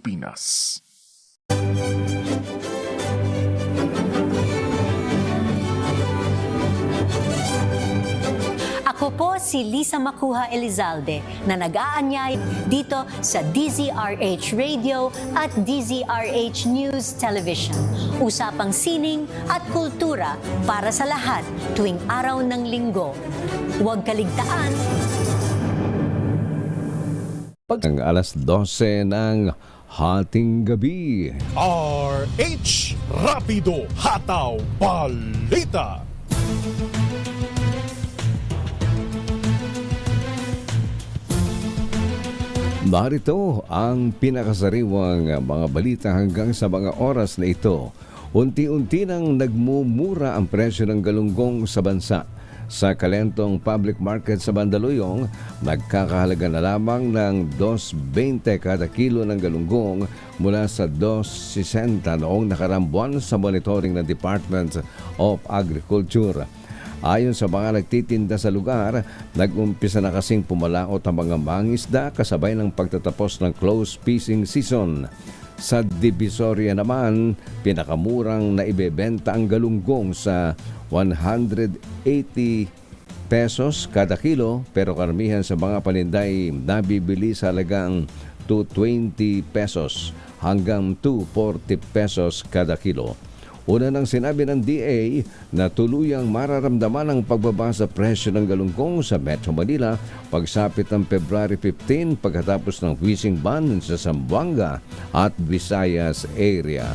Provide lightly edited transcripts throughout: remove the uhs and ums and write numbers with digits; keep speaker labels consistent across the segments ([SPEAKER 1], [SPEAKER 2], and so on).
[SPEAKER 1] Pilipinas.
[SPEAKER 2] Ako po si Lisa Macuja Elizalde na nag-aanyay dito sa DZRH Radio at DZRH News Television. Usapang sining at kultura para sa lahat tuwing araw ng linggo. Huwag kaligtaan.
[SPEAKER 3] Ang alas 12 ng hating gabi.
[SPEAKER 4] RH Rapido Hataw Balita.
[SPEAKER 3] Narito ang pinakasariwang mga balita hanggang sa mga oras na ito. Unti-unti nang nagmumura ang presyo ng galunggong sa bansa. Sa kalentong public market sa Mandaluyong, nagkakahalaga na lamang ng 2.20 kada kilo ng galunggong mula sa 2.60 noong nakaraang buwan sa monitoring ng Department of Agriculture. Ayon sa mga nagtitinda sa lugar, nag-umpisa na kasing pumalaot ang mga mangisda kasabay ng pagtatapos ng close fishing season. Sa Divisoria naman, pinakamurang naibebenta ang galunggong sa 180 pesos kada kilo, pero karamihan sa mga paninday nabibili sa halagang 220 pesos hanggang 240 pesos kada kilo. Una nang sinabi ng DA na tuluyang mararamdaman ang pagbaba sa presyo ng galunggong sa Metro Manila pagsapit ng February 15 pagkatapos ng fishing ban sa Zamboanga at Visayas area.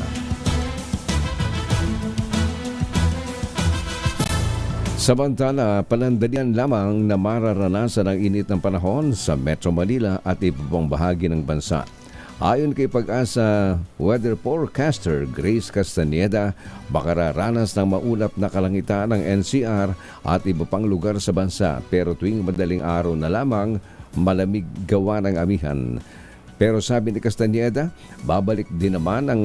[SPEAKER 3] Samantala, panandalian lamang na mararanasan ang init ng panahon sa Metro Manila at ibang bahagi ng bansa. Ayon kay Pag-asa weather forecaster Grace Castaneda, baka raranas ng maulap na kalangitan ng NCR at iba pang lugar sa bansa, pero tuwing madaling araw na lamang malamig gawa ng amihan. Pero sabi ni Castaneda, babalik din naman ang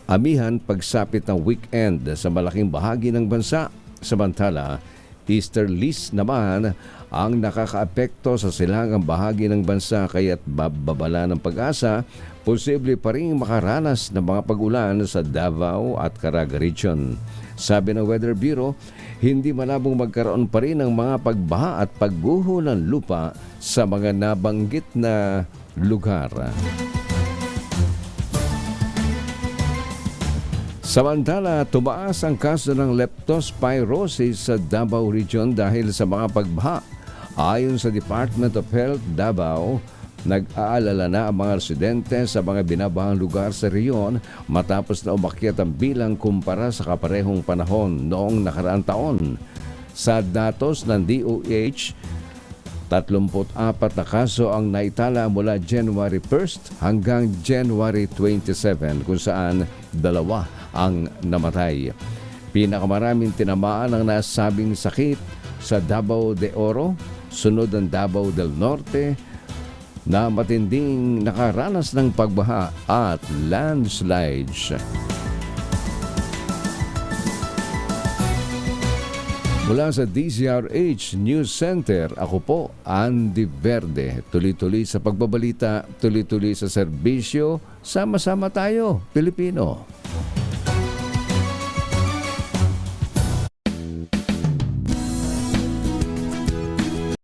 [SPEAKER 3] amihan pagsapit ng weekend sa malaking bahagi ng bansa. Samantala, easterlies naman ang nakakaapekto sa silangang bahagi ng bansa, kaya't babala ng Pag-asa, posible pa rin makaranas ng mga pag-ulan sa Davao at Caraga Region. Sabi ng Weather Bureau, hindi malabong magkaroon pa rin ng mga pagbaha at pagguho ng lupa sa mga nabanggit na lugar. Samantala, tumaas ang kaso ng leptospirosis sa Davao Region dahil sa mga pagbaha. Ayon sa Department of Health Davao, nag-aalala na ang mga residente sa mga binabahang lugar sa rehiyon matapos na umakyat ang bilang kumpara sa kaparehong panahon noong nakaraang taon. Sa datos ng DOH, 34 na kaso ang naitala mula January 1st hanggang January 27, kung saan 2 ang namatay. Pinakamaraming tinamaan ang nasabing sakit sa Davao de Oro, sunod ang Davao del Norte na matinding nakaranas ng pagbaha at landslides. Mula sa DZRH News Center, ako po, Andy Verde. Tuloy-tuloy sa pagbabalita, tuloy-tuloy sa serbisyo, sama-sama tayo, Pilipino.